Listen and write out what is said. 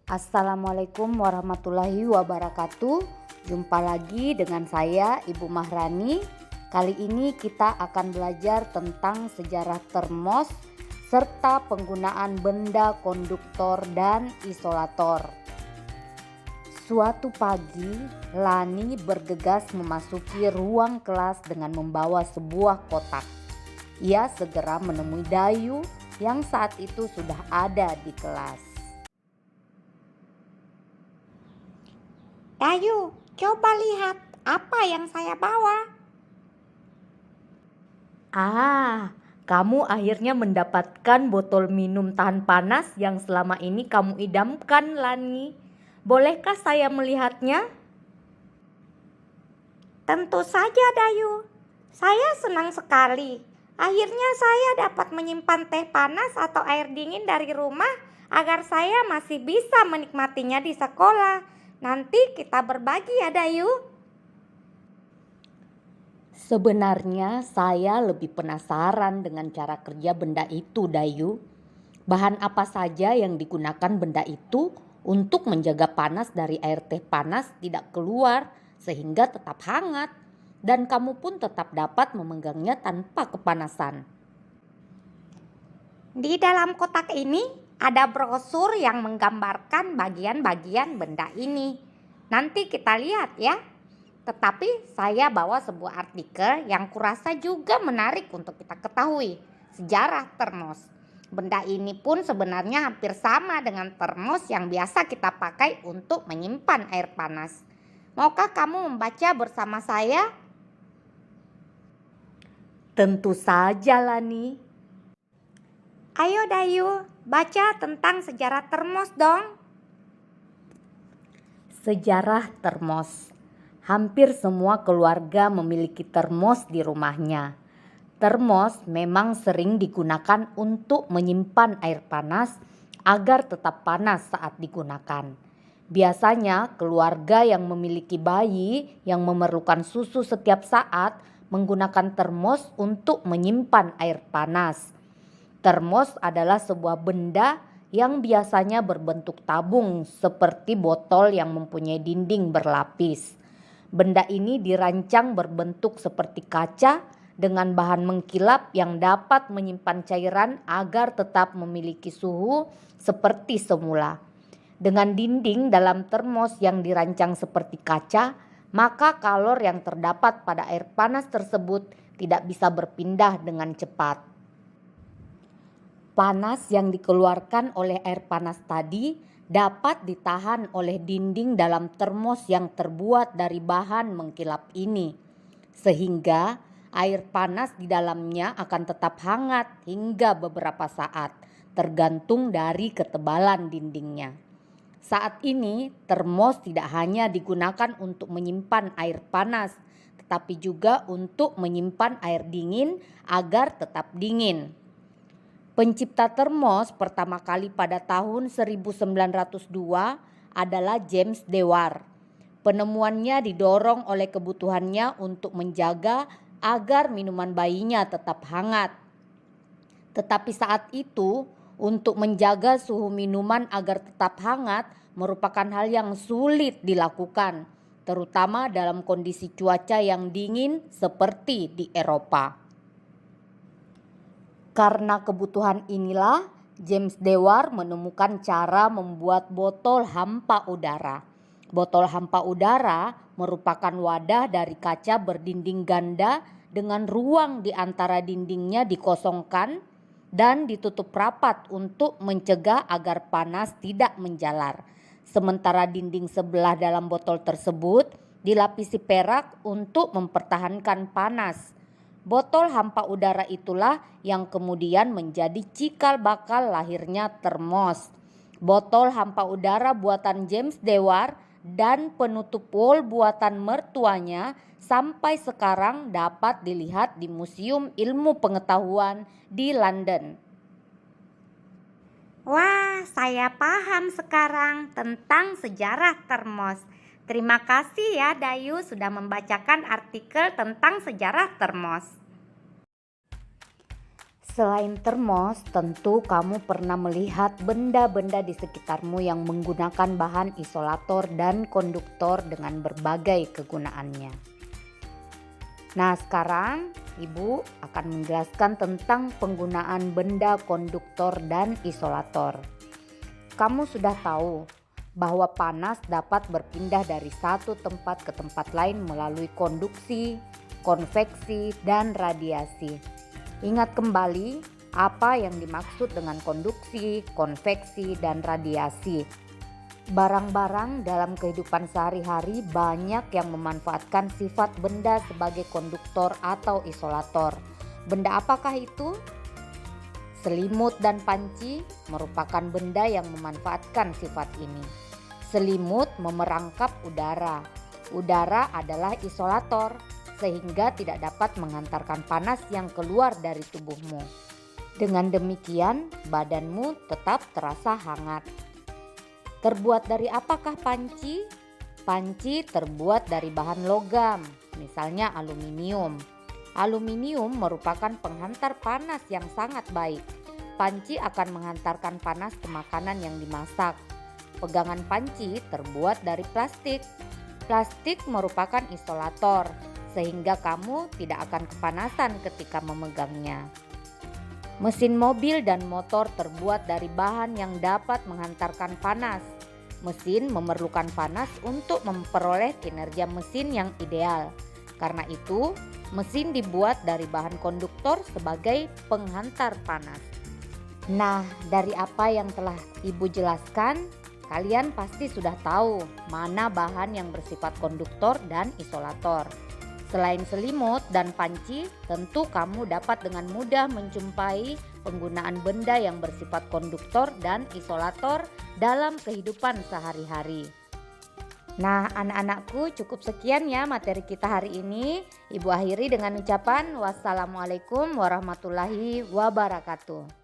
Assalamualaikum warahmatullahi wabarakatuh. Jumpa lagi dengan saya Ibu Mahrani. Kali ini kita akan belajar tentang sejarah termos serta penggunaan benda konduktor dan isolator. Suatu pagi, Lani bergegas memasuki ruang kelas dengan membawa sebuah kotak. Ia segera menemui Dayu yang saat itu sudah ada di kelas. Dayu, coba lihat apa yang saya bawa. Kamu akhirnya mendapatkan botol minum tahan panas yang selama ini kamu idamkan, Lani. Bolehkah saya melihatnya? Tentu saja, Dayu. Saya senang sekali. Akhirnya saya dapat menyimpan teh panas atau air dingin dari rumah agar saya masih bisa menikmatinya di sekolah. Nanti kita berbagi ya, Dayu. Sebenarnya saya lebih penasaran dengan cara kerja benda itu, Dayu. Bahan apa saja yang digunakan benda itu untuk menjaga panas dari air teh panas tidak keluar sehingga tetap hangat dan kamu pun tetap dapat memenggangnya tanpa kepanasan. Di dalam kotak ini ada brosur yang menggambarkan bagian-bagian benda ini. Nanti kita lihat ya. Tetapi saya bawa sebuah artikel yang kurasa juga menarik untuk kita ketahui. Sejarah termos. Benda ini pun sebenarnya hampir sama dengan termos yang biasa kita pakai untuk menyimpan air panas. Maukah kamu membaca bersama saya? Tentu saja, Lani. Ayo Dayu, baca tentang sejarah termos dong. Sejarah termos. Hampir semua keluarga memiliki termos di rumahnya. Termos memang sering digunakan untuk menyimpan air panas agar tetap panas saat digunakan. Biasanya keluarga yang memiliki bayi yang memerlukan susu setiap saat menggunakan termos untuk menyimpan air panas. Termos adalah sebuah benda yang biasanya berbentuk tabung seperti botol yang mempunyai dinding berlapis. Benda ini dirancang berbentuk seperti kaca dengan bahan mengkilap yang dapat menyimpan cairan agar tetap memiliki suhu seperti semula. Dengan dinding dalam termos yang dirancang seperti kaca, maka kalor yang terdapat pada air panas tersebut tidak bisa berpindah dengan cepat. Panas yang dikeluarkan oleh air panas tadi dapat ditahan oleh dinding dalam termos yang terbuat dari bahan mengkilap ini. Sehingga air panas di dalamnya akan tetap hangat hingga beberapa saat, tergantung dari ketebalan dindingnya. Saat ini termos tidak hanya digunakan untuk menyimpan air panas, tetapi juga untuk menyimpan air dingin agar tetap dingin. Pencipta termos pertama kali pada tahun 1902 adalah James Dewar. Penemuannya didorong oleh kebutuhannya untuk menjaga agar minuman bayinya tetap hangat. Tetapi saat itu, untuk menjaga suhu minuman agar tetap hangat merupakan hal yang sulit dilakukan, terutama dalam kondisi cuaca yang dingin seperti di Eropa. Karena kebutuhan inilah, James Dewar menemukan cara membuat botol hampa udara. Botol hampa udara merupakan wadah dari kaca berdinding ganda dengan ruang di antara dindingnya dikosongkan dan ditutup rapat untuk mencegah agar panas tidak menjalar. Sementara dinding sebelah dalam botol tersebut dilapisi perak untuk mempertahankan panas. Botol hampa udara itulah yang kemudian menjadi cikal bakal lahirnya termos. Botol hampa udara buatan James Dewar dan penutup wol buatan mertuanya sampai sekarang dapat dilihat di Museum Ilmu Pengetahuan di London. Wah, saya paham sekarang tentang sejarah termos. Terima kasih ya Dayu sudah membacakan artikel tentang sejarah termos. Selain termos, tentu kamu pernah melihat benda-benda di sekitarmu yang menggunakan bahan isolator dan konduktor dengan berbagai kegunaannya. Nah, sekarang Ibu akan menjelaskan tentang penggunaan benda konduktor dan isolator. Kamu sudah tahu bahwa panas dapat berpindah dari satu tempat ke tempat lain melalui konduksi, konveksi, dan radiasi. Ingat kembali apa yang dimaksud dengan konduksi, konveksi, dan radiasi. Barang-barang dalam kehidupan sehari-hari banyak yang memanfaatkan sifat benda sebagai konduktor atau isolator. Benda apakah itu? Selimut dan panci merupakan benda yang memanfaatkan sifat ini. Selimut memerangkap udara. Udara adalah isolator, sehingga tidak dapat menghantarkan panas yang keluar dari tubuhmu. Dengan demikian, badanmu tetap terasa hangat. Terbuat dari apakah panci? Panci terbuat dari bahan logam, misalnya aluminium. Aluminium merupakan penghantar panas yang sangat baik. Panci akan menghantarkan panas ke makanan yang dimasak. Pegangan panci terbuat dari plastik. Plastik merupakan isolator, sehingga kamu tidak akan kepanasan ketika memegangnya. Mesin mobil dan motor terbuat dari bahan yang dapat menghantarkan panas. Mesin memerlukan panas untuk memperoleh kinerja mesin yang ideal. Karena itu, mesin dibuat dari bahan konduktor sebagai penghantar panas. Nah, dari apa yang telah Ibu jelaskan, kalian pasti sudah tahu mana bahan yang bersifat konduktor dan isolator. Selain selimut dan panci, tentu kamu dapat dengan mudah menjumpai penggunaan benda yang bersifat konduktor dan isolator dalam kehidupan sehari-hari. Nah, anak-anakku, cukup sekian ya materi kita hari ini. Ibu akhiri dengan ucapan wassalamualaikum warahmatullahi wabarakatuh.